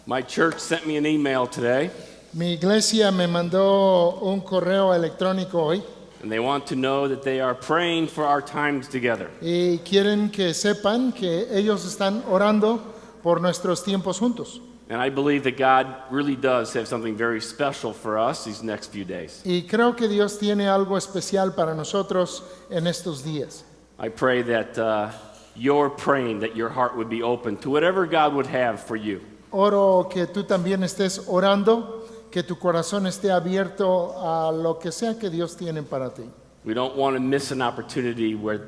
My church sent me an email today, Mi iglesia me mandó un correo electrónico hoy and they want to know that they are praying for our times together. y quieren que sepan que ellos están orando por nuestros tiempos juntos. And I believe that God really does have something very special for us these next few days. Y creo que Dios tiene algo especial para nosotros en estos días. I pray that you're praying that your heart would be open to whatever God would have for you. Oro que tú también estés orando, que tu corazón esté abierto a lo que sea que Dios tiene para ti. We don't want to miss an opportunity where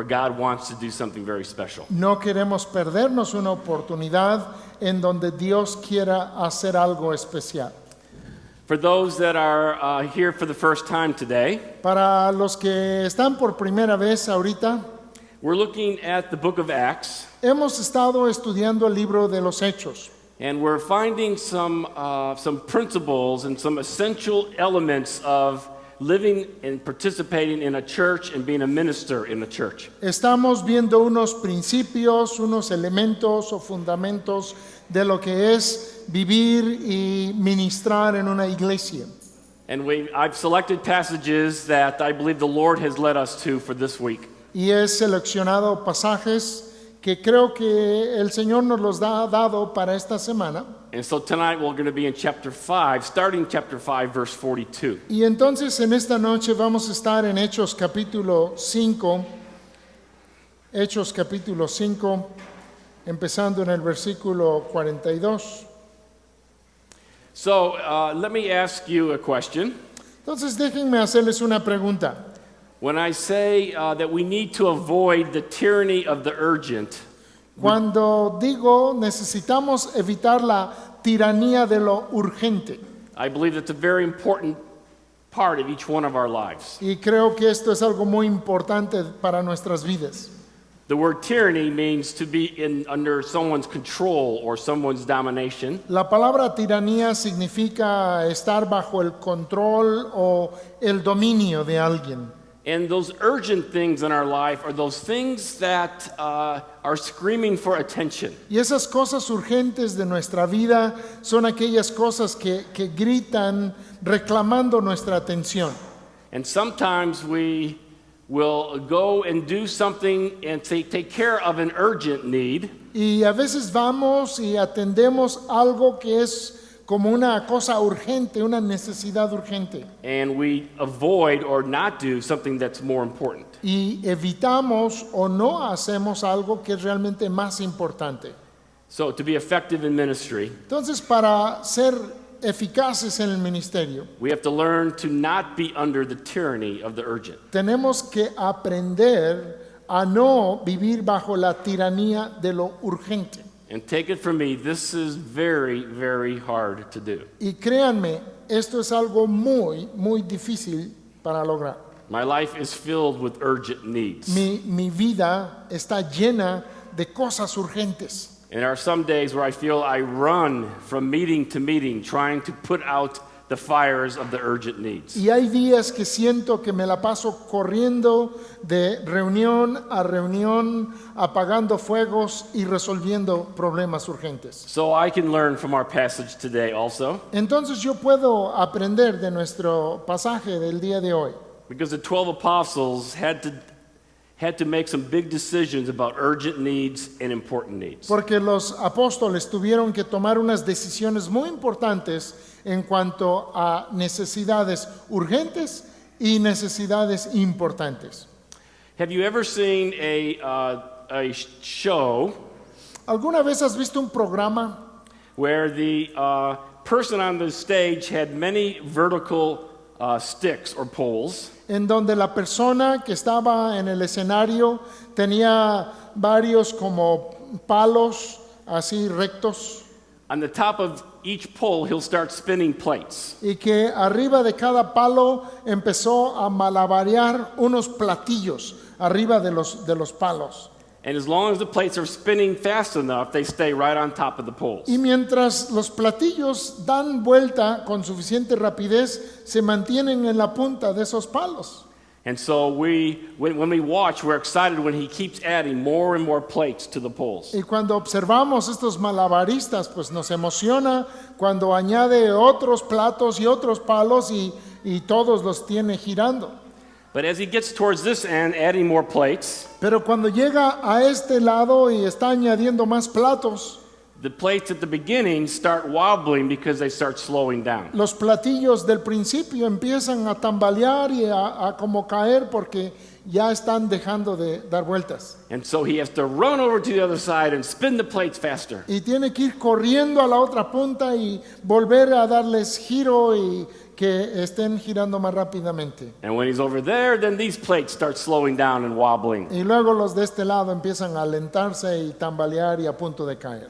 God wants to do something very special. No queremos perdernos una oportunidad en donde Dios quiera hacer algo especial. For those that are here for the first time today, Para los que están por primera vez ahorita, we're looking at the book of Acts, hemos estado estudiando el libro de los Hechos and we're finding some principles and some essential elements of living and participating in a church and being a minister in a church. Estamos viendo unos principios, unos elementos o fundamentos de lo que es vivir y ministrar en una iglesia. And I've selected passages that I believe the Lord has led us to for this week. Y he seleccionado pasajes que creo que el Señor nos los ha dado para esta semana. And so tonight we're going to be in chapter 5, starting chapter 5, verse 42. Y entonces en esta noche vamos a estar en Hechos capítulo 5, empezando en el versículo 42. So let me ask you a question. Entonces déjenme hacerles una pregunta. When I say that we need to avoid the tyranny of the urgent, Cuando digo necesitamos evitar la tiranía de lo urgente, I believe that's a very important part of each one of our lives. y creo que esto es algo muy importante para nuestras vidas. The word tyranny means to be under someone's control or someone's domination. La palabra tiranía significa estar bajo el control o el dominio de alguien. And those urgent things in our life are those things that are screaming for attention. Y esas cosas urgentes de nuestra vida son aquellas cosas que gritan reclamando nuestra atención. And sometimes we will go and do something and take care of an urgent need. Y a veces vamos y atendemos algo que es como una cosa urgente, una necesidad urgente. And we avoid or not do something that's more important. Y evitamos o no hacemos algo que es realmente más importante. So to be effective in ministry, Entonces, para ser eficaces en el ministerio, we have to learn to not be under the tyranny of the urgent. tenemos que aprender a no vivir bajo la tiranía de lo urgente. And take it from me, this is very, very hard to do. Y créanme, esto es algo muy, muy difícil para lograr. My life is filled with urgent needs. Mi vida está llena de cosas urgentes. And there are some days where I feel I run from meeting to meeting trying to put out the fires of the urgent needs. Y hay días que siento que me la paso corriendo de reunión a reunión, apagando fuegos y resolviendo problemas urgentes. So I can learn from our passage today also, Entonces yo puedo aprender de nuestro pasaje del día de hoy, because the 12 apostles had to make some big decisions about urgent needs and important needs. porque los apóstoles tuvieron que tomar unas decisiones muy importantes en cuanto a necesidades urgentes y necesidades importantes. Have you ever seen a show ¿Alguna vez has visto un programa where the person on the stage had many vertical sticks or poles, en donde la persona que estaba en el escenario tenía varios como palos así rectos on the top of each pole he'll start spinning plates? y que arriba de cada palo empezó a malabarear unos platillos arriba de los palos? And as long as the plates are spinning fast enough, they stay right on top of the poles. Y mientras los platillos dan vuelta con suficiente rapidez, se mantienen en la punta de esos palos. And so when we watch, we're excited when he keeps adding more and more plates to the poles. Y cuando observamos estos malabaristas, pues nos emociona cuando añade otros platos y otros palos y todos los tiene girando. But as he gets towards this end, adding more plates, Pero cuando llega a este lado y está añadiendo más platos, the plates at the beginning start wobbling because they start slowing down. los platillos del principio empiezan a tambalear y a como caer porque ya están dejando de dar vueltas. And so he has to run over to the other side and spin the plates faster. Y tiene que ir corriendo a la otra punta y volver a darles giro y que estén girando más rápidamente. And when he's over there, then these plates start slowing down and wobbling. Y luego los de este lado empiezan a alentarse y tambalear y a punto de caer.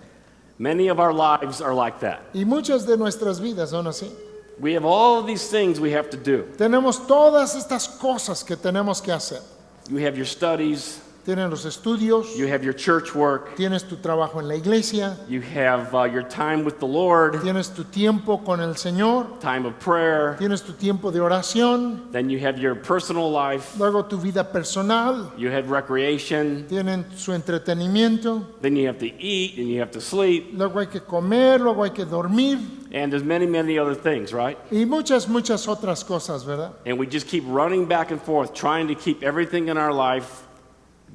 Many of our lives are like that. Y muchas de nuestras vidas son así. We have all of these things we have to do. Tenemos todas estas cosas que tenemos que hacer. You have your studies, Tienes los estudios, you have your church work, tienes tu trabajo en la iglesia, you have your time with the Lord, tienes tu tiempo con el Señor, time of prayer, tienes tu tiempo de oración, then you have your personal life, luego tu vida personal, you have recreation, tienen su entretenimiento, then you have to eat and you have to sleep, luego hay que comer, luego hay que dormir and there's many other things, right? y muchas otras cosas, ¿verdad? And we just keep running back and forth, trying to keep everything in our life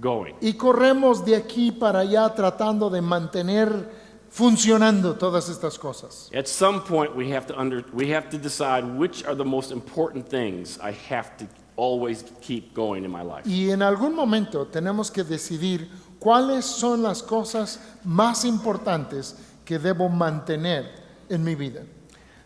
going. Y corremos de aquí para allá tratando de mantener funcionando todas estas cosas. At some point, we have to decide which are the most important things I have to always keep going in my life. Y en algún momento tenemos que decidir cuáles son las cosas más importantes que debo mantener en mi vida.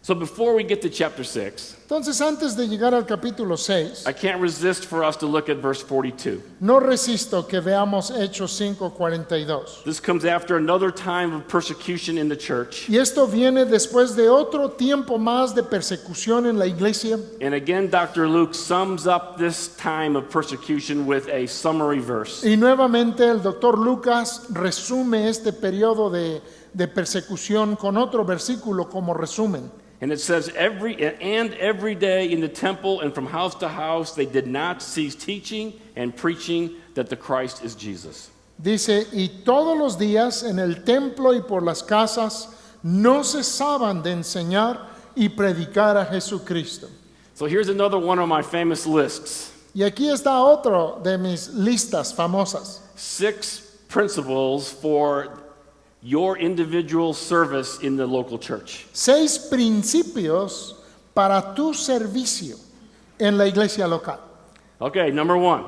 So before we get to chapter 6, Entonces, antes de llegar al capítulo 6, I can't resist for us to look at verse 42. no resisto que veamos Hechos 5:42. This comes after another time of persecution in the church. Y esto viene después de otro tiempo más de persecución en la iglesia. And again, Dr. Luke sums up this time of persecution with a summary verse. Y nuevamente el doctor Lucas resume este periodo de persecución con otro versículo como resumen. And it says, every day in the temple and from house to house, they did not cease teaching and preaching that the Christ is Jesus. Dice, y todos los días en el templo y por las casas no cesaban de enseñar y predicar a Jesucristo. So here's another one of my famous lists. Y aquí está otro de mis listas famosas. 6 principles for your individual service in the local church. 6 principios para tu servicio en la iglesia local. Okay, number 1.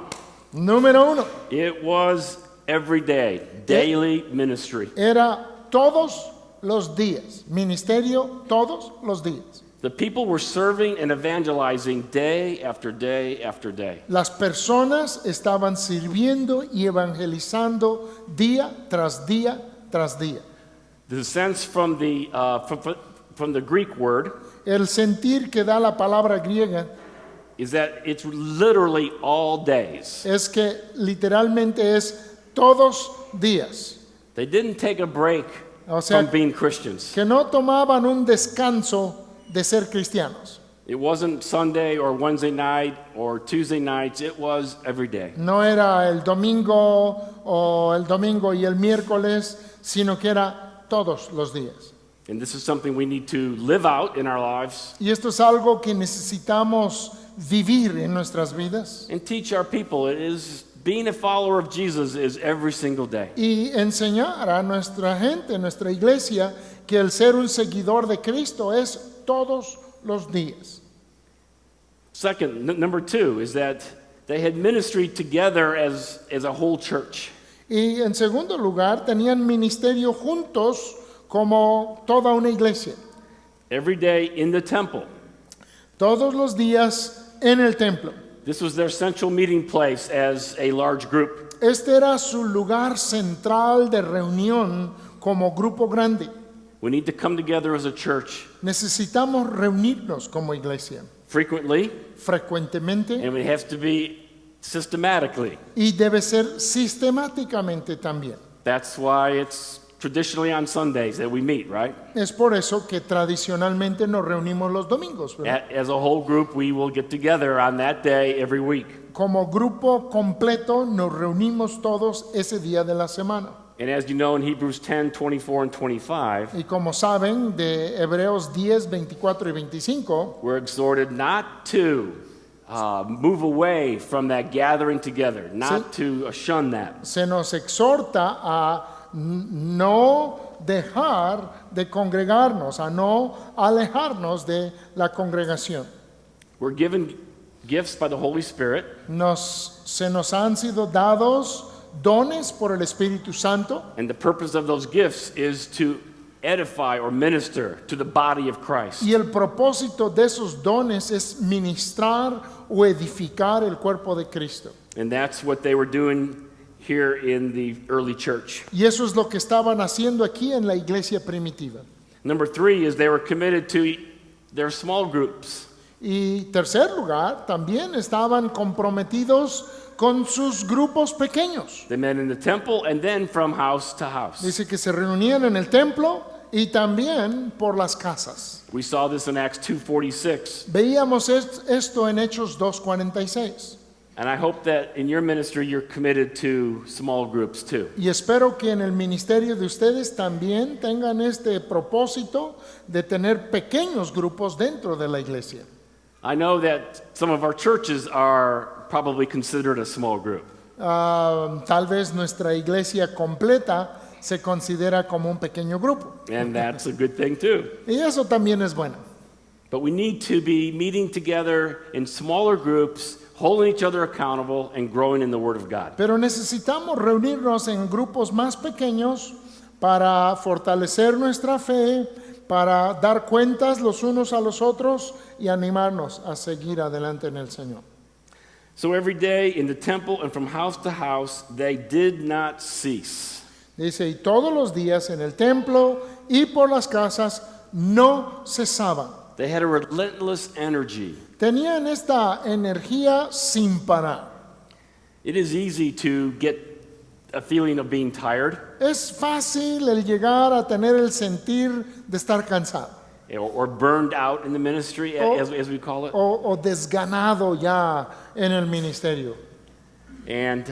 Número 1, It was every day, daily ministry. era todos los días, ministerio todos los días. The people were serving and evangelizing day after day after day. Las personas estaban sirviendo y evangelizando día tras día tras día. The sense from the Greek word El sentir que da la palabra griega is that it's literally all days. es que literalmente es todos días. They didn't take a break O sea, from being Christians. que no tomaban un descanso de ser cristianos. It wasn't Sunday or Wednesday night or Tuesday nights. It was every day. No era el domingo o el domingo y el miércoles, sino que era todos los días. And this is something we need to live out in our lives Y esto es algo que necesitamos vivir en nuestras vidas and teach our people. It is being a follower of Jesus is every single day. y enseñar a nuestra gente, nuestra iglesia, que el ser un seguidor de Cristo es todos los días. Second, number 2 is that they had ministry together as a whole church. Y en segundo lugar, tenían ministerio juntos como toda una iglesia. Every day in the temple. Todos los días en el templo. This was their central meeting place as a large group. Este era su lugar central de reunión como grupo grande. We need to come together as a church Necesitamos reunirnos como iglesia frequently, frecuentemente and it has to be systematically. y debe ser sistemáticamente también. That's why it's traditionally on Sundays that we meet, right? Es por eso que tradicionalmente nos reunimos los domingos, ¿verdad? As a whole group, we will get together on that day every week. como grupo completo nos reunimos todos ese día de la semana. And as you know, in Hebrews 10, 24 and 25, Y como saben, de Hebreos 10, 24 y 25, we're exhorted not to move away from that gathering together, not to shun that. se nos exhorta a no dejar de congregarnos, a no alejarnos de la congregación. We're given gifts by the Holy Spirit, Se nos han sido dados dones por el Espíritu Santo and the purpose of those gifts is to edify or minister to the body of Christ. y el propósito de esos dones es ministrar o edificar el cuerpo de Cristo. And that's what they were doing here in the early church. Y eso es lo que estaban haciendo aquí en la iglesia primitiva. Number 3 is they were committed to their small groups. Y tercer lugar, también estaban comprometidos con sus grupos pequeños. They met in the temple and then from house to house. Dice que se reunían en el templo y también por las casas. We saw this in Acts 2:46. Veíamos esto en Hechos 2:46. And I hope that in your ministry you're committed to small groups too. Y espero que en el ministerio de ustedes también tengan este propósito de tener pequeños grupos dentro de la iglesia. I know that some of our churches are probably considered a small group. Tal vez nuestra iglesia completa se considera como un pequeño grupo. And that's a good thing too. Y eso también es bueno. But we need to be meeting together in smaller groups, holding each other accountable and growing in the Word of God. Pero necesitamos reunirnos en grupos más pequeños para fortalecer nuestra fe, para dar cuentas los unos a los otros y animarnos a seguir adelante en el Señor. So every day in the temple and from house to house, they did not cease. Dice, y todos los días en el templo y por las casas no cesaban. They had a relentless energy. Tenían esta energía sin parar. It is easy to get a feeling of being tired Es fácil el llegar a tener el sentir de estar cansado or burned out in the ministry, as we call it. o desganado ya en el ministerio. And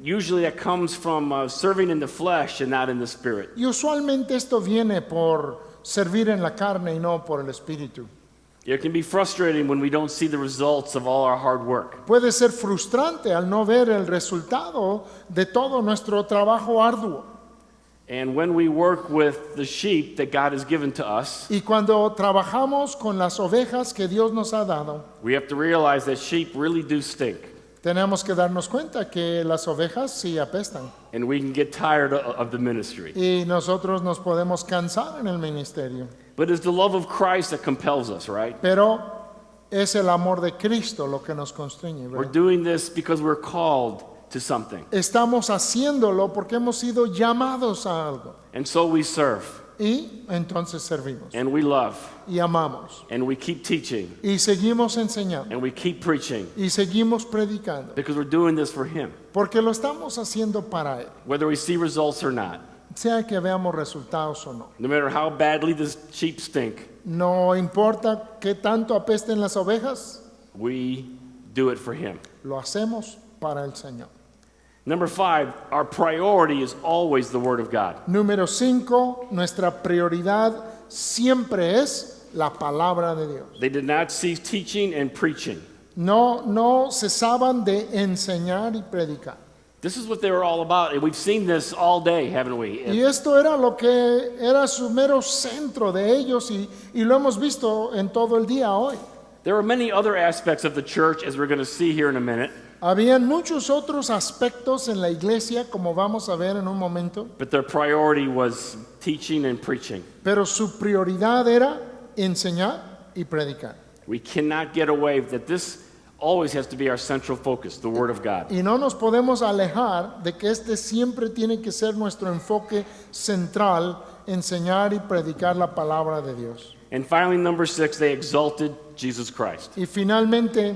usually that comes from serving in the flesh and not in the spirit. Y usualmente esto viene por servir en la carne y no por el espíritu. It can be frustrating when we don't see the results of all our hard work. Puede ser frustrante al no ver el resultado de todo nuestro trabajo arduo. And when we work with the sheep that God has given to us, Y cuando trabajamos con las ovejas que Dios nos ha dado, we have to realize that sheep really do stink. tenemos que darnos cuenta que las ovejas sí apestan. And we can get tired of the ministry. Y nosotros nos podemos cansar en el ministerio. But it's the love of Christ that compels us, right? Pero es el amor de Cristo lo que nos constriñe, We're ¿verdad? doing this because we're called to something. Estamos haciéndolo porque hemos sido llamados a algo. And so we serve, Y entonces servimos. and we love, Y amamos. and we keep teaching, Y seguimos enseñando. and we keep preaching Y seguimos predicando. because we're doing this for Him, Porque lo estamos haciendo para Él. whether we see results or not. Sea que veamos resultados o no. No matter how badly the sheep stink, No importa qué tanto apesten las ovejas, we do it for Him. lo hacemos para el Señor. Number 5, our priority is always the Word of God. Número 5, nuestra prioridad siempre es la palabra de Dios. They did not cease teaching and preaching. No cesaban de enseñar y predicar. This is what they were all about, and we've seen this all day, haven't we? Y esto era lo que era su mero centro de ellos y lo hemos visto en todo el día hoy. There are many other aspects of the church, as we're going to see here in a minute, Habían muchos otros aspectos en la iglesia, como vamos a ver en un momento, but their priority was teaching and preaching. pero su prioridad era enseñar y predicar. We cannot get away that this always has to be our central focus, the Word of God. Y no nos podemos alejar de que este siempre tiene que ser nuestro enfoque central, enseñar y predicar la palabra de Dios. And finally, number 6, they exalted Jesus Christ. Y finalmente,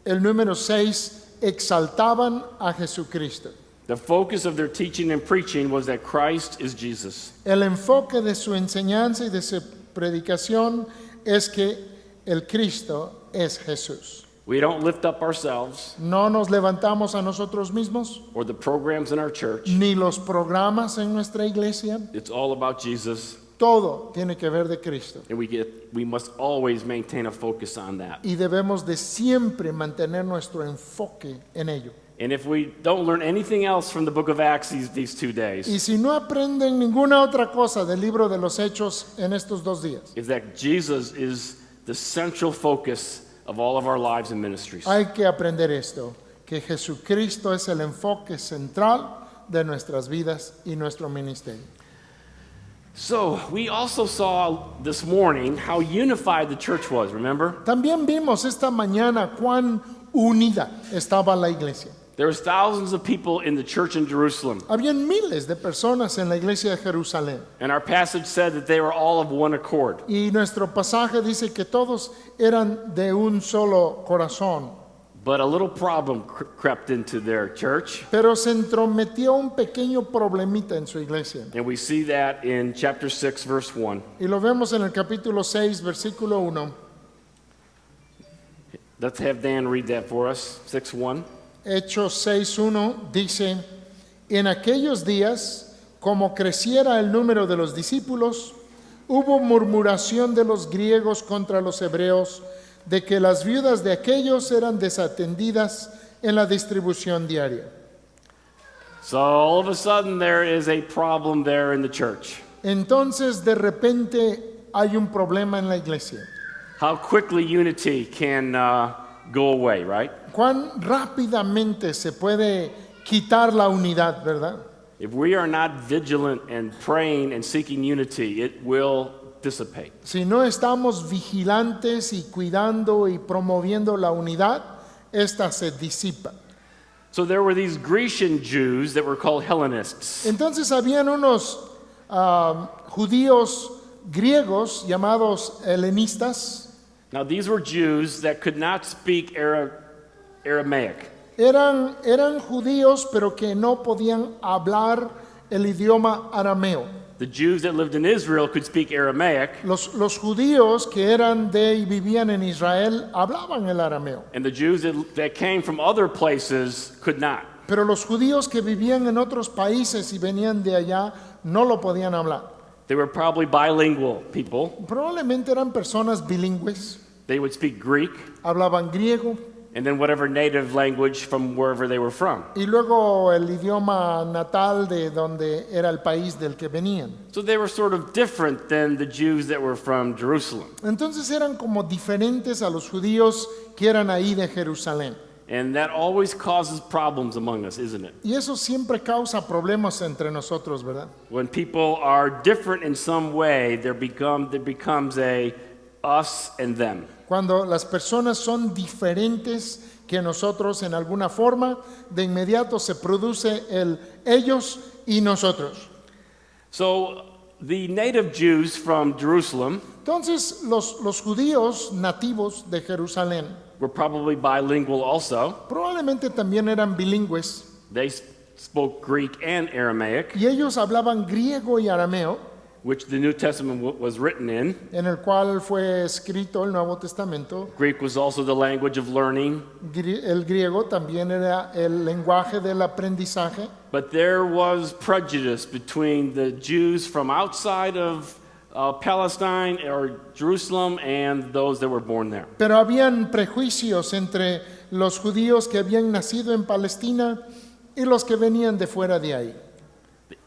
el número 6, exaltaban a Jesucristo. The focus of their teaching and preaching was that Christ is Jesus. El enfoque de su enseñanza y de su predicación es que el Cristo es Jesús. We don't lift up ourselves no nos levantamos a nosotros mismos, or the programs in our church. ni los programas en nuestra iglesia. It's all about Jesus, Todo tiene que ver de Cristo. and we must always maintain a focus on that. Y debemos de siempre mantener nuestro enfoque en ello. And if we don't learn anything else from the book of Acts these 2 Y days, si no aprenden ninguna otra cosa del libro de los Hechos en estos 2 días, is that Jesus is the central focus of all of our lives and ministries. hay que aprender esto, que Jesucristo es el enfoque central de nuestras vidas y nuestro ministerio. So we also saw this morning how unified the church was, remember? También vimos esta mañana cuán unida estaba la iglesia. There was thousands of people in the church in Jerusalem, Habían miles de personas en la iglesia de Jerusalén. and our passage said that they were all of one accord. Y nuestro pasaje dice que todos eran de un solo corazón. But a little problem crept into their church, Pero se entrometió un pequeño problemita en su iglesia. and we see that in chapter 6, verse 1. Y lo vemos en el capítulo 6, versículo 1. Let's have Dan read that for us, 6:1. Hechos 6:1 dice, en aquellos días, como creciera el número de los discípulos, hubo murmuración de los griegos contra los hebreos, de que las viudas de aquellos eran desatendidas en la distribución diaria. So all of a sudden there is a problem there in the church. Entonces, de repente, hay un problema en la iglesia. How quickly unity can go away, right? Cuán rápidamente se puede quitar la unidad, ¿verdad? If we are not vigilant and praying and seeking unity, it will dissipate. Si no estamos vigilantes y cuidando y promoviendo la unidad, esta se disipa. So there were these Grecian Jews that were called Hellenists. Entonces habían unos judíos griegos llamados helenistas. Now these were Jews that could not speak Aramaic. Eran judíos pero que no podían hablar el idioma arameo. The Jews that lived in Israel could speak Aramaic, Los judíos que eran de y vivían en Israel hablaban el arameo. and the Jews that came from other places could not. Pero los judíos que vivían en otros países y venían de allá no lo podían hablar. They were probably bilingual people. Probablemente eran personas bilingües, They would speak Greek hablaban griego and then whatever native language from wherever they were from. y luego el idioma natal de donde era el país del que venían. So they were sort of different than the Jews that were from Jerusalem. Entonces eran como diferentes a los judíos que eran ahí de Jerusalén. And that always causes problems among us, isn't it? Y eso siempre causa problemas entre nosotros, ¿verdad? When people are different in some way, there becomes a us and them. Cuando las personas son diferentes que nosotros en alguna forma, de inmediato se produce el ellos y nosotros. So the native Jews from Jerusalem Entonces los judíos nativos de Jerusalén were probably bilingual also. probablemente también eran bilingües They spoke Greek and Aramaic, y ellos hablaban griego y arameo, which the New Testament was written in. en el cual fue escrito el Nuevo Testamento. Greek was also the language of learning, El griego también era el lenguaje del aprendizaje, but there was prejudice between the Jews from outside of Palestine or Jerusalem and those that were born there. pero habían prejuicios entre los judíos que habían nacido en Palestina y los que venían de fuera de ahí.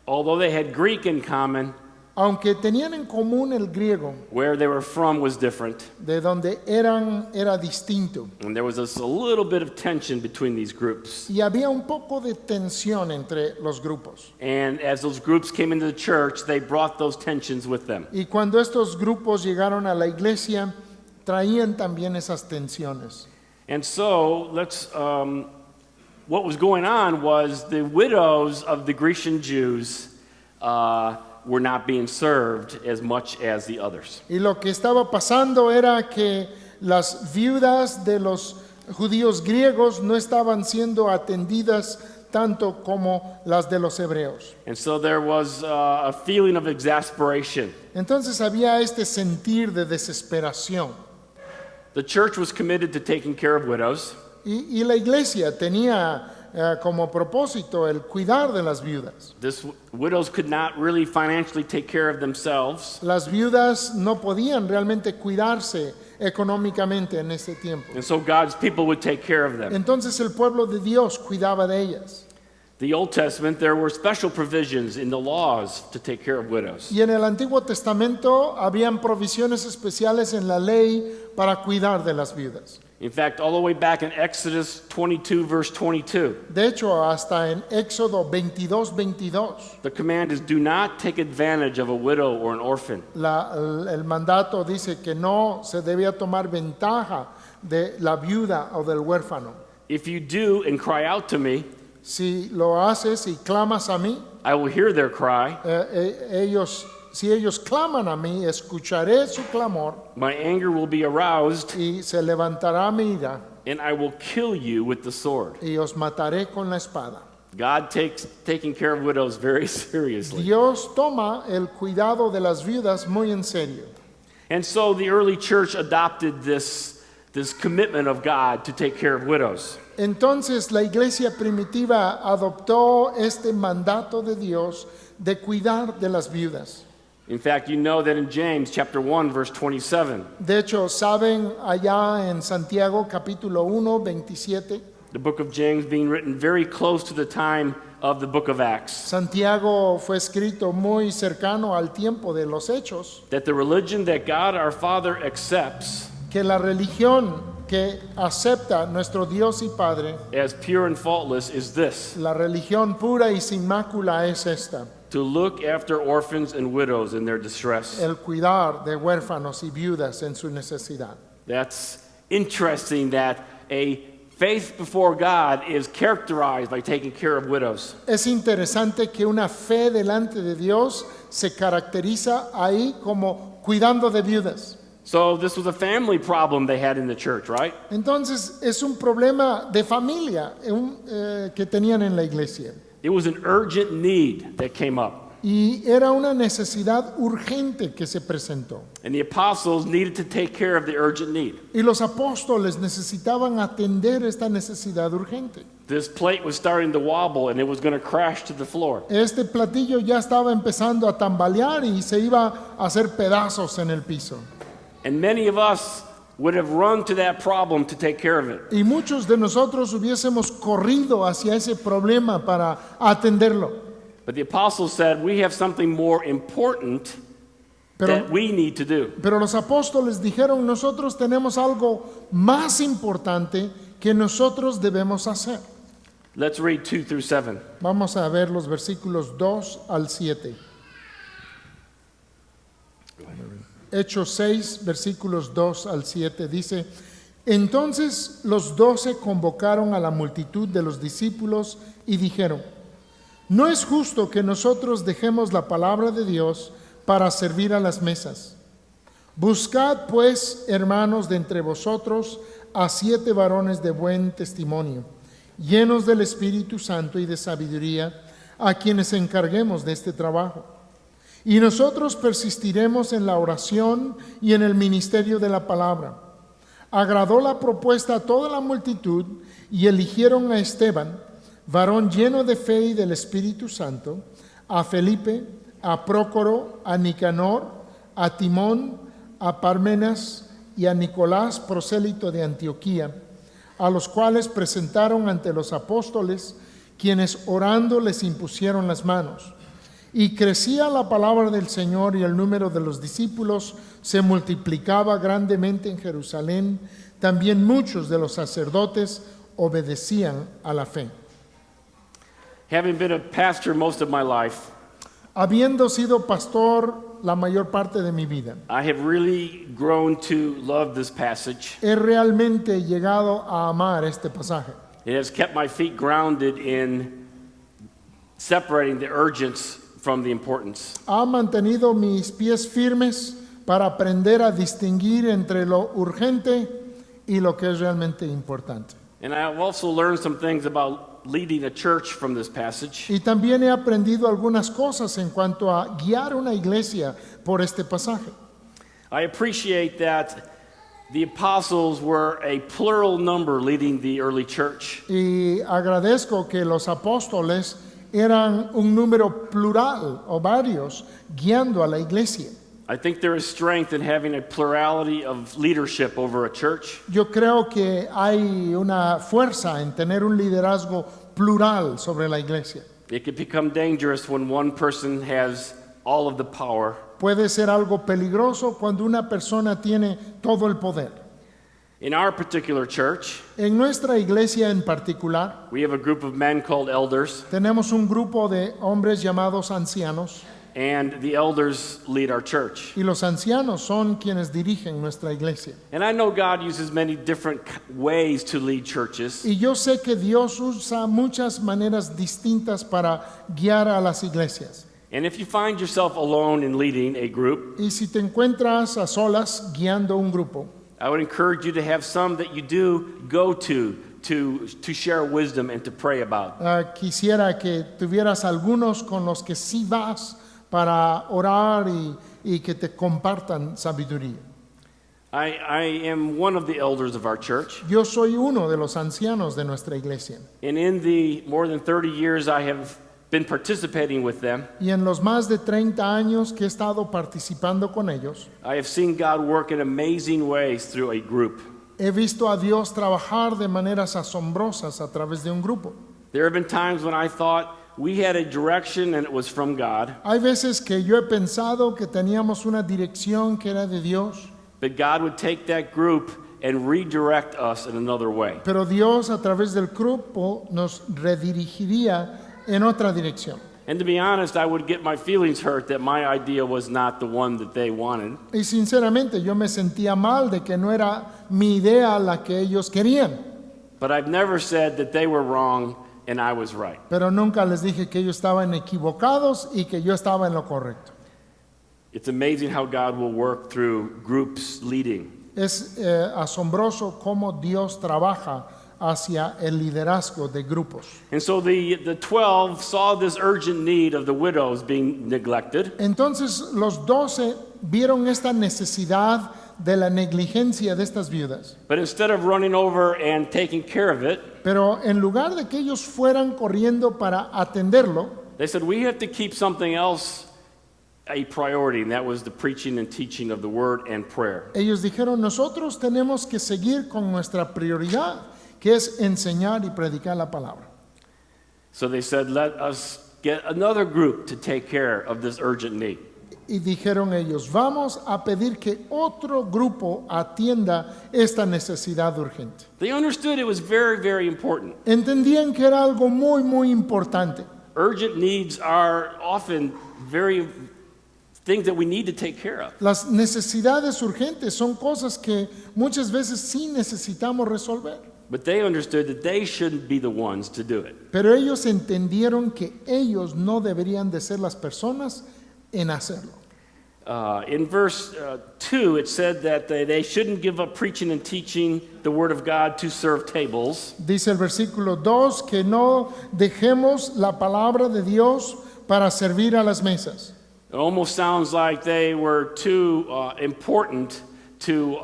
Although they had Greek in common, Aunque tenían en común el griego, where they were from was different, de donde eran era distinto. and there was a little bit of tension between these groups. Y había un poco de tensión entre los grupos. And as those groups came into the church, they brought those tensions with them. Y cuando estos grupos llegaron a la iglesia, traían también esas tensiones. And so, what was going on was the widows of the Grecian Jews were not being served as much as the others. Y lo que estaba pasando era que las viudas de los judíos griegos no estaban siendo atendidas tanto como las de los hebreos. And so there was a feeling of exasperation. Entonces había este sentir de desesperación. The church was committed to taking care of widows. y la iglesia tenía como propósito el cuidar de las viudas. Widows could not really financially take care of themselves. Las viudas no podían realmente cuidarse económicamente en ese tiempo. And so God's people would take care of them. Entonces el pueblo de Dios cuidaba de ellas. The Old Testament, there were special provisions in the laws to take care of widows. Y en el Antiguo Testamento habían provisiones especiales en la ley para cuidar de las viudas. In fact, all the way back in Exodus 22, verse 22, De hecho, hasta en Éxodo 22:22, the command is, do not take advantage of a widow or an orphan. el mandato dice que no se debía tomar ventaja de la viuda o del huérfano. If you do and cry out to me, Si lo haces y clamas a mí, I will hear their cry. si ellos claman a mí, escucharé su clamor My anger will be aroused, y se levantará mi ira and I will kill you with the sword. y os mataré con la espada. God takes taking care of widows very seriously. Dios toma el cuidado de las viudas muy en serio. And so the early church adopted this commitment of God to take care of widows. Entonces la iglesia primitiva adoptó este mandato de Dios de cuidar de las viudas. In fact, you know that in James chapter 1, verse 27, De hecho, saben allá en Santiago capítulo 1, 27, the book of James being written very close to the time of the book of Acts, Santiago fue escrito muy cercano al tiempo de los hechos, that the religion that God our Father accepts que la religión que acepta nuestro Dios y Padre, as pure and faultless is this: la religión pura y sin mácula es esta, to look after orphans and widows in their distress. el cuidar de huérfanos y viudas en su necesidad. That's interesting that a faith before God is characterized by taking care of widows. Es interesante que una fe delante de Dios se caracteriza ahí como cuidando de viudas. So this was a family problem they had in the church, right? Entonces es un problema de familia que tenían en la iglesia. It was an urgent need that came up. Y era una necesidad urgente que se presentó. And the apostles needed to take care of the urgent need. Y los apóstoles necesitaban atender esta necesidad urgente. This plate was starting to wobble and it was going to crash to the floor. Este platillo ya estaba empezando a tambalear y se iba a hacer pedazos en el piso. And many of us would have run to that problem to take care of it. Y muchos de nosotros hubiésemos corrido hacia ese problema para atenderlo. But the apostles said, we have something more important that we need to do. Pero los apóstoles dijeron, nosotros tenemos algo más importante que nosotros debemos hacer. Let's read 2 through 7. Vamos a ver los versículos 2 al 7. Hechos 6, versículos 2 al 7 dice: Entonces los 12 convocaron a la multitud de los discípulos y dijeron: No es justo que nosotros dejemos la palabra de Dios para servir a las mesas. Buscad pues, hermanos, de entre vosotros a 7 varones de buen testimonio, llenos del Espíritu Santo y de sabiduría, a quienes encarguemos de este trabajo. Y nosotros persistiremos en la oración y en el ministerio de la palabra. Agradó la propuesta a toda la multitud y eligieron a Esteban, varón lleno de fe y del Espíritu Santo, a Felipe, a Prócoro, a Nicanor, a Timón, a Parmenas y a Nicolás, prosélito de Antioquía, a los cuales presentaron ante los apóstoles, quienes orando les impusieron las manos. Y crecía la palabra del Señor y el número de los discípulos se multiplicaba grandemente en Jerusalén. También muchos de los sacerdotes obedecían a la fe. Having been a pastor most of my life, Habiendo sido pastor la mayor parte de mi vida, I have really grown to love this passage. he realmente llegado a amar este pasaje. It has kept my feet grounded in separating the urgence from the importance. Ha mantenido mis pies firmes para aprender a distinguir entre lo urgente y lo que es realmente importante. And I've also learned some things about leading a church from this passage. Y también he aprendido algunas cosas en cuanto a guiar una iglesia por este pasaje. I appreciate that The apostles were a plural number leading the early church. Y agradezco que los apóstoles eran un número plural o varios guiando a la iglesia. I think there is strength in having a plurality of leadership over a church. Yo creo que hay una fuerza en tener un liderazgo plural sobre la iglesia. It can become dangerous when one person has all of the power. Puede ser algo peligroso cuando una persona tiene todo el poder. In our particular church, En nuestra iglesia en particular, we have a group of men called elders, tenemos un grupo de hombres llamados ancianos and the elders lead our church. y los ancianos son quienes dirigen nuestra iglesia. And I know God uses many different ways to lead churches. Y yo sé que Dios usa muchas maneras distintas para guiar a las iglesias. And if you find yourself alone in leading a group, Y si te encuentras a solas guiando un grupo, I would encourage you to have some that you do go to share wisdom and to pray about. quisiera que tuvieras algunos con los que sí vas para orar y que te compartan sabiduría. I am one of the elders of our church, Yo soy uno de los ancianos de nuestra iglesia. and in the more than 30 years I have been participating with them, Y en los más de 30 años que he estado participando con ellos, I have seen God work in amazing ways through a group. he visto a Dios trabajar de maneras asombrosas a través de un grupo. There have been times when I thought we had a direction and it was from God, Hay veces que yo he pensado que teníamos una dirección que era de Dios, but God would take that group and redirect us in another way. pero Dios a través del grupo nos redirigiría en otra dirección. And to be honest, I would get my feelings hurt that my idea was not the one that they wanted. Y sinceramente yo me sentía mal de que no era mi idea la que ellos querían, But I've never said that they were wrong and I was right. pero nunca les dije que ellos estaban equivocados y que yo estaba en lo correcto. It's amazing how God will work through groups leading. Es asombroso cómo Dios trabaja hacia el liderazgo de grupos. And so the 12 saw this urgent need of the widows being neglected. Entonces los 12 vieron esta necesidad de la negligencia de estas viudas. But instead of running over and taking care of it, Pero en lugar de que ellos fueran corriendo para atenderlo, they said, we have to keep something else a priority, and that was the preaching and teaching of the word and prayer. ellos dijeron, nosotros tenemos que seguir con nuestra prioridad, que es enseñar y predicar la palabra. So they said, let us get another group to take care of this urgent need. Y dijeron ellos, vamos a pedir que otro grupo atienda esta necesidad urgente. They understood it was very, very important. Entendían que era algo muy, muy importante. Urgent needs are often very things that we need to take care of. Las necesidades urgentes son cosas que muchas veces sí necesitamos resolver. But they understood that they shouldn't be the ones to do it. Pero ellos entendieron que ellos no deberían de ser las personas en hacerlo. In verse 2, it said that they shouldn't give up preaching and teaching the word of God to serve tables. Dice el versículo 2 que no dejemos la palabra de Dios para servir a las mesas. It almost sounds like they were too important to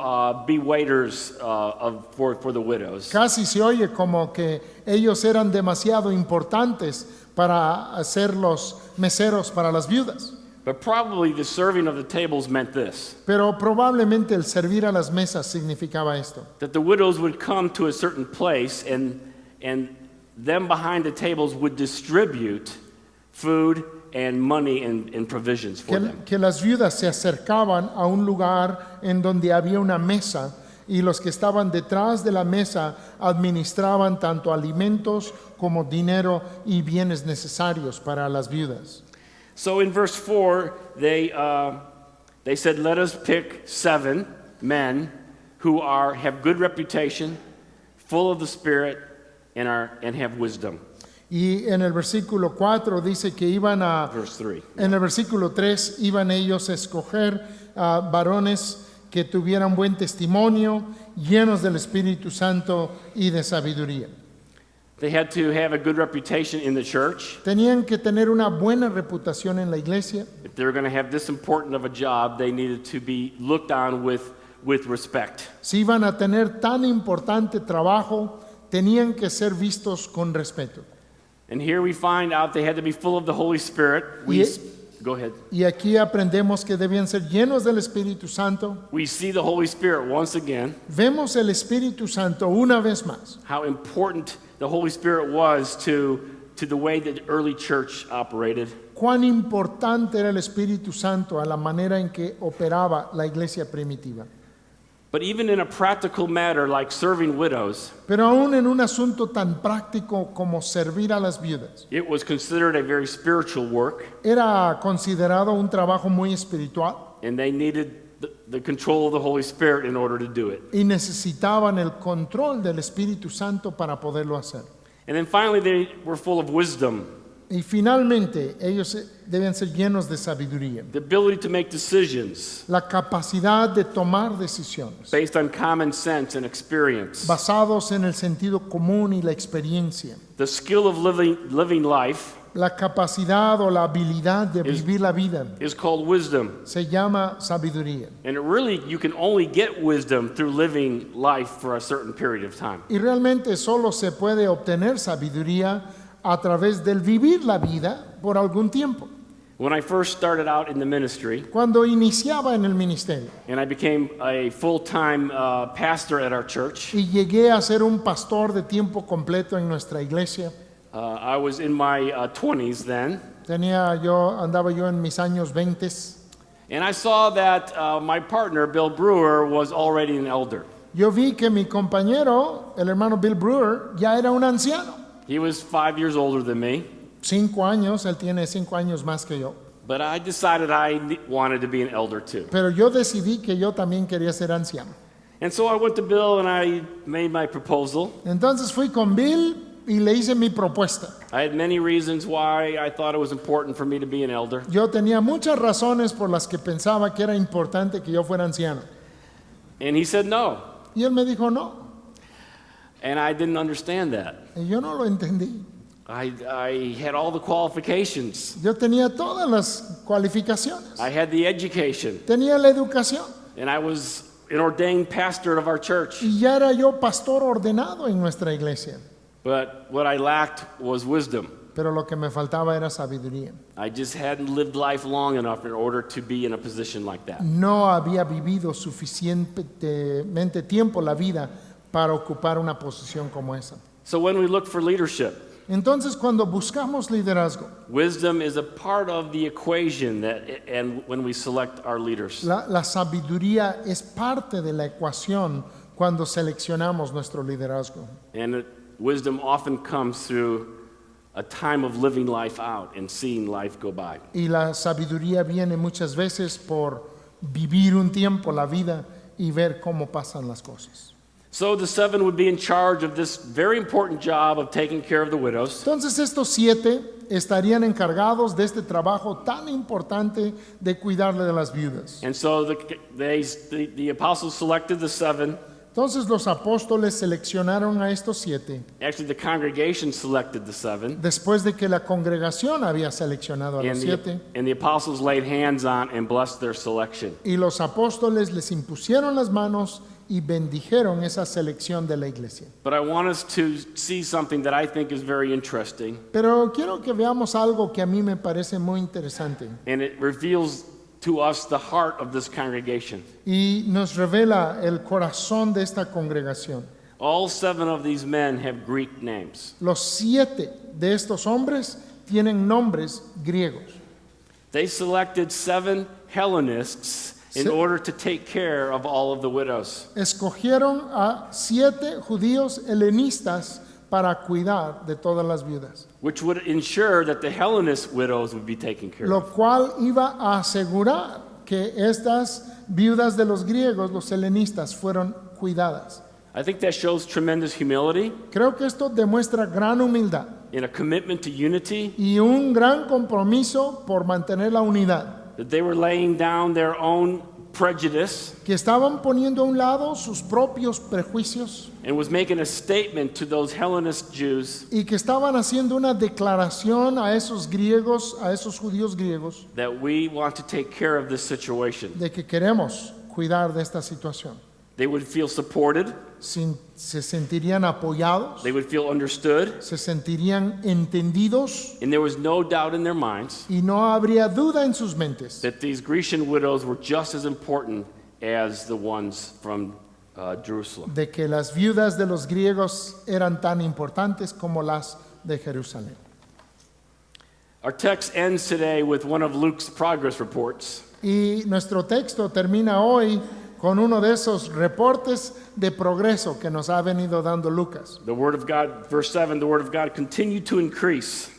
be waiters for the widows. Casi se oye como que ellos eran demasiado importantes para ser los meseros para las viudas. But probably the serving of the tables meant this, Pero probablemente el servir a las mesas significaba esto. that the widows would come to a certain place and them behind the tables would distribute food and money and provisions for them. Que las viudas se acercaban a un lugar en donde había una mesa y los que estaban detrás de la mesa administraban tanto alimentos como dinero y bienes necesarios para las viudas. So in verse 4, they said, let us pick 7 men who have good reputation, full of the Spirit, and have wisdom. Y en el versículo 4 dice que iban a... Verse 3. En el versículo 3 iban ellos a escoger varones que tuvieran buen testimonio, llenos del Espíritu Santo y de sabiduría. They had to have a good reputation in the church. Tenían que tener una buena reputación en la iglesia. If they were going to have this important of a job, they needed to be looked on with with respect. Si iban a tener tan importante trabajo, tenían que ser vistos con respeto. And here we find out they had to be full of the Holy Spirit. Go ahead. Y aquí aprendemos que debían ser llenos del Espíritu Santo. We see the Holy Spirit once again, Vemos el Espíritu Santo una vez más. how important the Holy Spirit was to the way that the early church operated. Cuán importante era el Espíritu Santo a la manera en que operaba la iglesia primitiva. But even in a practical matter like serving widows, Pero aún en un asunto tan práctico como servir a las viudas, it was considered a very spiritual work, era considerado un trabajo muy espiritual and they needed the control of the Holy Spirit in order to do it. y necesitaban el control del Espíritu Santo para poderlo hacer. And then finally, they were full of wisdom, Y finalmente ellos deben ser llenos de sabiduría, the ability to make decisions la capacidad de tomar decisiones based on common sense and experience, basados en el sentido común y la experiencia, the skill of living life la capacidad o la habilidad de vivir la vida is called wisdom. se llama sabiduría. And it really, you can only get wisdom through living life for a certain period of time. Y realmente solo se puede obtener sabiduría a través del vivir la vida por algún tiempo. When I first started out in the ministry, Cuando iniciaba en el ministerio and I became a full-time pastor at our church, y llegué a ser un pastor de tiempo completo en nuestra iglesia, I was in my 20s then, andaba yo en mis años 20 and I saw that my partner, Bill Brewer, was already an elder. Yo vi que mi compañero, el hermano Bill Brewer, ya era un anciano. He was 5 years older than me, 5 años, él tiene 5 años más que yo. but I decided I wanted to be an elder too. Pero yo decidí que yo también quería ser anciano. And so I went to Bill and I made my proposal. Entonces fui con Bill y le hice mi propuesta. I had many reasons why I thought it was important for me to be an elder. Yo tenía muchas razones por las que pensaba que era importante que yo fuera anciano. And he said no. Y él me dijo no. And I didn't understand that. Y yo no lo entendí. I had all the qualifications. Yo tenía todas las cualificaciones. I had the education. Tenía la educación. And I was an ordained pastor of our church. Y ya era yo pastor ordenado en nuestra iglesia. But what I lacked was wisdom. Pero lo que me faltaba era sabiduría. I just hadn't lived life long enough in order to be in a position like that. No había vivido suficientemente tiempo la vida para ocupar una posición como esa. So when we look for leadership, Entonces, cuando buscamos liderazgo, wisdom is a part of the equation and when we select our leaders. la sabiduría es parte de la ecuación cuando seleccionamos nuestro liderazgo. And wisdom often comes through a time of living life out and seeing life go by. Y la sabiduría viene muchas veces por vivir un tiempo la vida y ver cómo pasan las cosas. So the 7 would be in charge of this very important job of taking care of the widows. Entonces estos 7 estarían encargados de este trabajo tan importante de cuidarle de las viudas. And so the apostles selected the 7. Entonces los apóstoles seleccionaron a estos 7 Actually, the congregation selected the 7. después de que la congregación había seleccionado a los 7 And the apostles laid hands on and blessed their selection. y los apóstoles les impusieron las manos y bendijeron esa selección de la iglesia. But I want us to see something that I think is very interesting, Pero quiero que veamos algo que a mí me parece muy interesante and it reveals to us the heart of this congregation. y nos revela el corazón de esta congregación. All 7 of these men have Greek names. Los 7 de estos hombres tienen nombres griegos. They selected 7 Hellenists in order to take care of all of the widows. Escogieron a 7 judíos helenistas para cuidar de todas las viudas, Which would ensure that the Hellenist widows would be taken care lo of. cual iba a asegurar que estas viudas de los griegos, los helenistas, fueron cuidadas. I think that shows tremendous humility Creo que esto demuestra gran humildad and a commitment to unity, y un gran compromiso por mantener la unidad, that they were laying down their own prejudice que estaban poniendo a un lado sus propios prejuicios and was making a statement to those Hellenist Jews y que estaban haciendo una declaración a esos griegos, a esos judíos griegos, that we want to take care of this situation. de que queremos cuidar de esta situación. They would feel supported. Se sentirían apoyados, They would feel understood. se sentirían entendidos And there was no doubt in their minds y no habría duda en sus mentes that these Grecian widows were just as important as the ones from Jerusalem. de que las viudas de los griegos eran tan importantes como las de Jerusalén. Our text ends today with one of Luke's progress reports. Y nuestro texto termina hoy con uno de esos reportes de progreso que nos ha venido dando Lucas. The word of God, verse 7, the word of God continued to increase.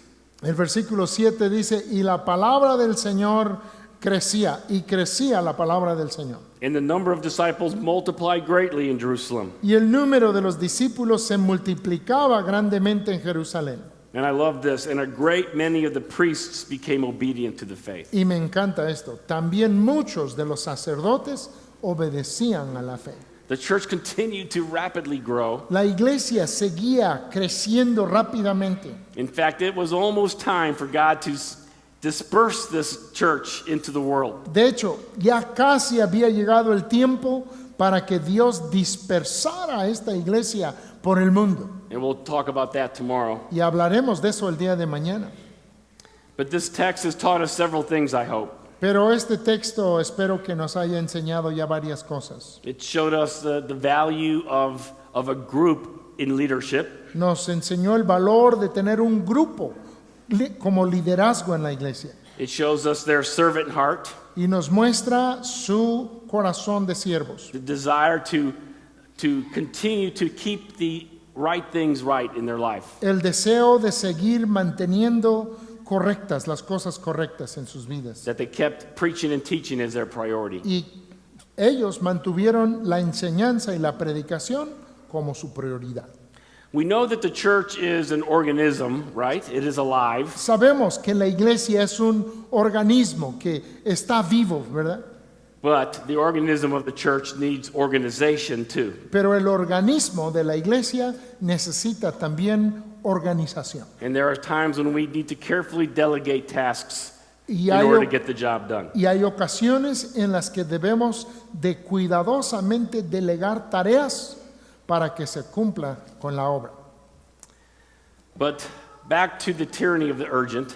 El versículo 7 dice, y la palabra del Señor crecía, y crecía la palabra del Señor. And the number of disciples multiplied greatly in Jerusalem. Y el número de los discípulos se multiplicaba grandemente en Jerusalén. And I love this. And a great many of the priests became obedient to the faith. Y me encanta esto. También muchos de los sacerdotes obedecían a la fe. The church continued to rapidly grow. La iglesia seguía creciendo rápidamente. In fact, it was almost time for God to disperse this church into the world. De hecho, ya casi había llegado el tiempo para que Dios dispersara a esta iglesia por el mundo. And we'll talk about that tomorrow. Y hablaremos de eso el día de mañana. But this text has taught us several things, I hope. Pero este texto espero que nos haya enseñado ya varias cosas. It showed us the value of a group in leadership. Nos enseñó el valor de tener un grupo como liderazgo en la iglesia. It shows us their servant heart, Y nos muestra su corazón de siervos. the desire to continue to keep the right things right in their life. El deseo de seguir manteniendo correctas las cosas correctas en sus vidas. That they kept preaching and teaching as their priority. Y ellos mantuvieron la enseñanza y la predicación como su prioridad. We know that the church is an organism, right? It is alive. Sabemos que la iglesia es un organismo que está vivo, ¿verdad? But the organism of the church needs organization too. Pero el organismo de la iglesia necesita también organización. And there are times when we need to carefully delegate tasks Y in hay, order to get the job done. y hay ocasiones en las que debemos de cuidadosamente delegar tareas para que se cumpla con la obra. But back to the tyranny of the urgent.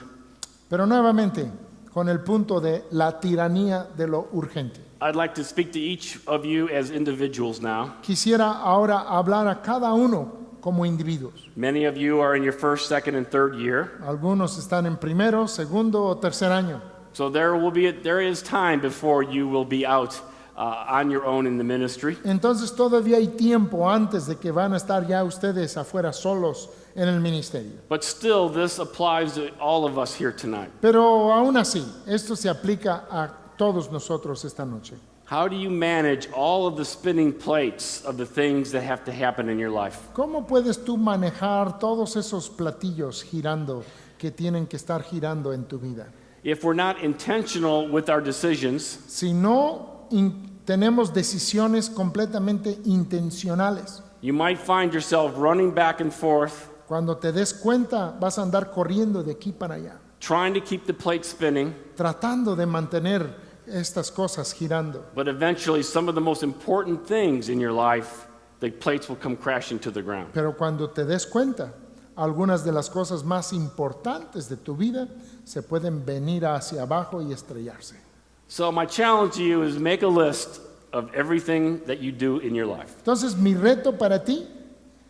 Pero nuevamente, con el punto de la tiranía de lo urgente. I'd like to speak to each of you as individuals now. Quisiera ahora hablar a cada uno como individuos. Many of you are in your first, second, and third year. Algunos están en primero, segundo o tercer año. So there is time before you will be out on your own in the ministry. Entonces todavía hay tiempo antes de que van a estar ya ustedes afuera solos en el ministerio. But still, this applies to all of us here tonight. Pero aún así, esto se aplica a todos nosotros esta noche. How do you manage all of the spinning plates of the things that have to happen in your life? ¿Cómo puedes tú manejar todos esos platillos girando que tienen que estar girando en tu vida? If we're not intentional with our decisions, Si no tenemos decisiones completamente intencionales, you might find yourself running back and forth, cuando te des cuenta vas a andar corriendo de aquí para allá, trying to keep the plate spinning, tratando de mantener estas cosas girando. but eventually some of the most important things in your life, the plates will come crashing to the ground. Pero cuando te des cuenta, algunas de las cosas más importantes de tu vida se pueden venir hacia abajo y estrellarse. So my challenge to you is make a list of everything that you do in your life. Entonces mi reto para ti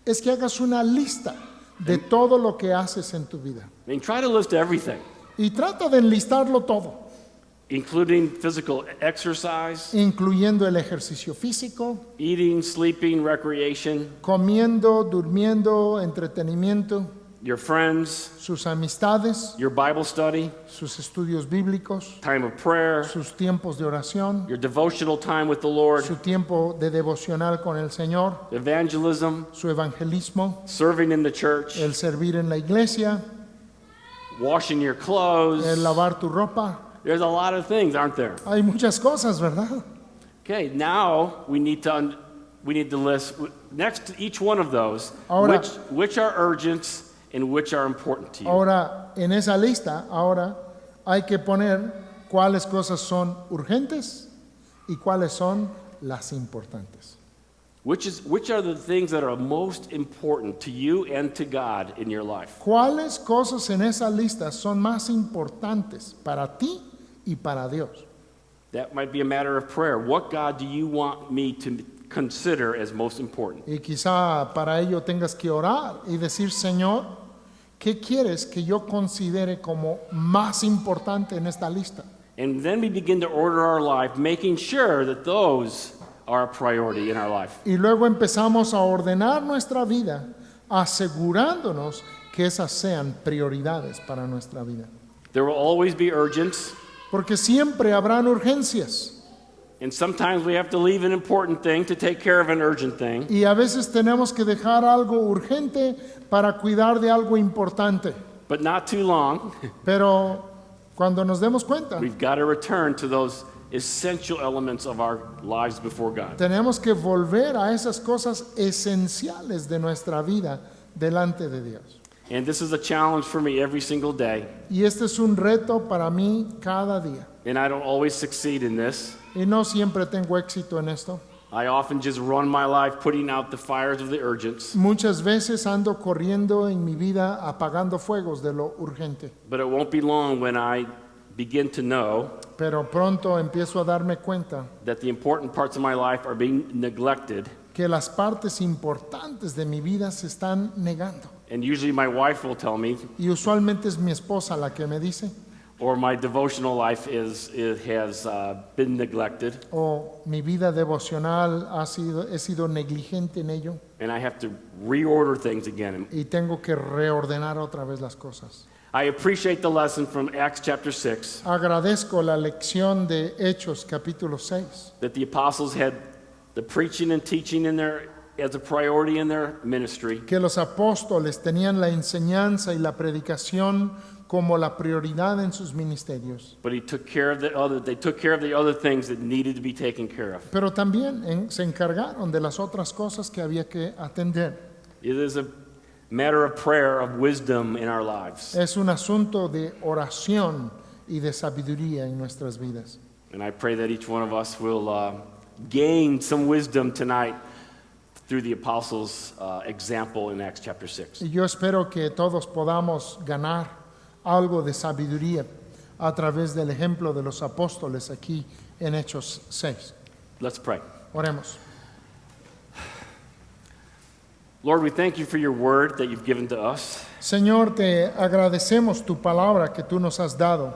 es que hagas una lista de todo lo que haces en tu vida. I mean, try to list everything, Y trata de enlistarlo todo, including physical exercise, incluyendo el ejercicio físico, eating, sleeping, recreation, comiendo, durmiendo, entretenimiento, your friends, sus amistades, your Bible study, sus estudios bíblicos, time of prayer, sus tiempos de oración, your devotional time with the Lord, su tiempo de devocional con el Señor, evangelism, su evangelismo, serving in the church, el servir en la iglesia, washing your clothes. el lavar tu ropa. There's a lot of things, aren't there? Hay muchas cosas, ¿verdad? Okay, now we need to list next to each one of those Ahora- which are urgent and which are important to you. Ahora, en esa lista, ahora hay que poner cuáles cosas son urgentes y cuáles son las importantes. Which are the things that are most important to you and to God in your life? ¿Cuáles cosas en esa lista son más importantes para ti y para Dios? That might be a matter of prayer. What God do you want me to consider as most important? Y quizá para ello tengas que orar y decir, Señor, ¿qué quieres que yo considere como más importante en esta lista? And then we begin to order our life, making sure that those are a priority in our life. Y luego empezamos a ordenar nuestra vida, asegurándonos que esas sean prioridades para nuestra vida. There will always be urgents, Porque siempre habrán urgencias and sometimes we have to leave an important thing to take care of an urgent thing. y a veces tenemos que dejar algo urgente para cuidar de algo importante. But not too long, Pero cuando nos demos cuenta, we've got to return to those essential elements of our lives before God. tenemos que volver a esas cosas esenciales de nuestra vida delante de Dios. And this is a challenge for me every single day. Y este es un reto para mí cada día. And I don't always succeed in this. Y no siempre tengo éxito en esto. I often just run my life putting out the fires of the urgents. Muchas veces ando corriendo en mi vida apagando fuegos de lo urgente. But it won't be long when I begin to know Pero pronto empiezo a darme cuenta that the important parts of my life are being neglected. que las partes importantes de mi vida se están negando. And usually my wife will tell me, Y usualmente es mi esposa la que me dice, or my devotional life has been neglected, o mi vida devocional he sido negligente en ello and I have to reorder things again. y tengo que reordenar otra vez las cosas. I appreciate the lesson from Acts chapter 6 Agradezco la lección de Hechos capítulo 6, that the apostles had the preaching and teaching in their as a priority in their ministry, que los apóstoles tenían la enseñanza y la predicación como la prioridad en sus ministerios. but they took care of the other things that needed to be taken care of. Pero también se encargaron de las otras cosas que había que atender. It is a matter of prayer, of wisdom in our lives. Es un asunto de oración y de sabiduría en nuestras vidas. And I pray that each one of us will gain some wisdom tonight through the apostles' example in Acts chapter 6. Y yo espero que todos podamos ganar algo de sabiduría a través del ejemplo de los apóstoles aquí en Hechos 6. Let's pray. Oremos. Lord, we thank you for your word that you've given to us. Señor, te agradecemos tu palabra que tú nos has dado.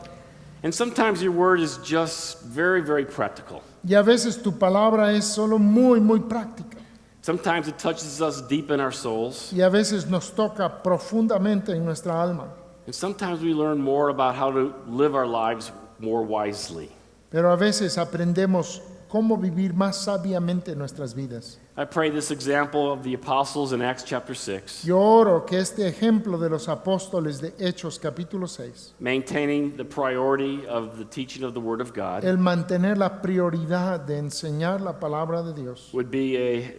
And sometimes your word is just very, very practical. Y a veces tu palabra es solo muy, muy práctica. Sometimes it touches us deep in our souls. Y a veces nos toca profundamente en nuestra alma. And sometimes we learn more about how to live our lives more wisely. Pero a veces aprendemos cómo vivir más sabiamente nuestras vidas. I pray this example of the apostles in Acts chapter 6, Yo oro que este ejemplo de los apóstoles de Hechos capítulo 6, maintaining the priority of the teaching of the Word of God, el mantener la prioridad de enseñar la palabra de Dios, would be a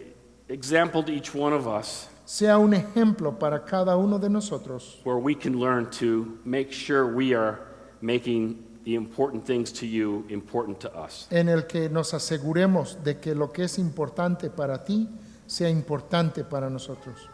example to each one of us sea un ejemplo para cada uno de nosotros, where we can learn to make sure we are making the important things to you important to us. en el que nos aseguremos de que lo que es importante para ti sea importante para nosotros.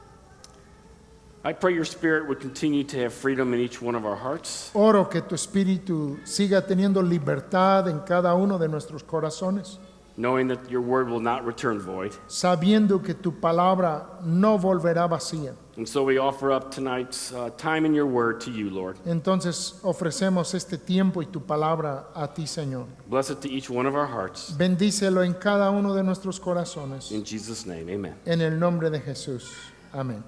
I pray your Spirit would continue to have freedom in each one of our hearts, Oro que tu espíritu siga teniendo libertad en cada uno de nuestros corazones, knowing that your word will not return void. sabiendo que tu palabra no volverá vacía. And so we offer up tonight's time in your word to you, Lord. Entonces ofrecemos este tiempo y tu palabra a ti, Señor. Bless it to each one of our hearts. Bendícelo en cada uno de nuestros corazones. In Jesus' name, amen. En el nombre de Jesús. Amén.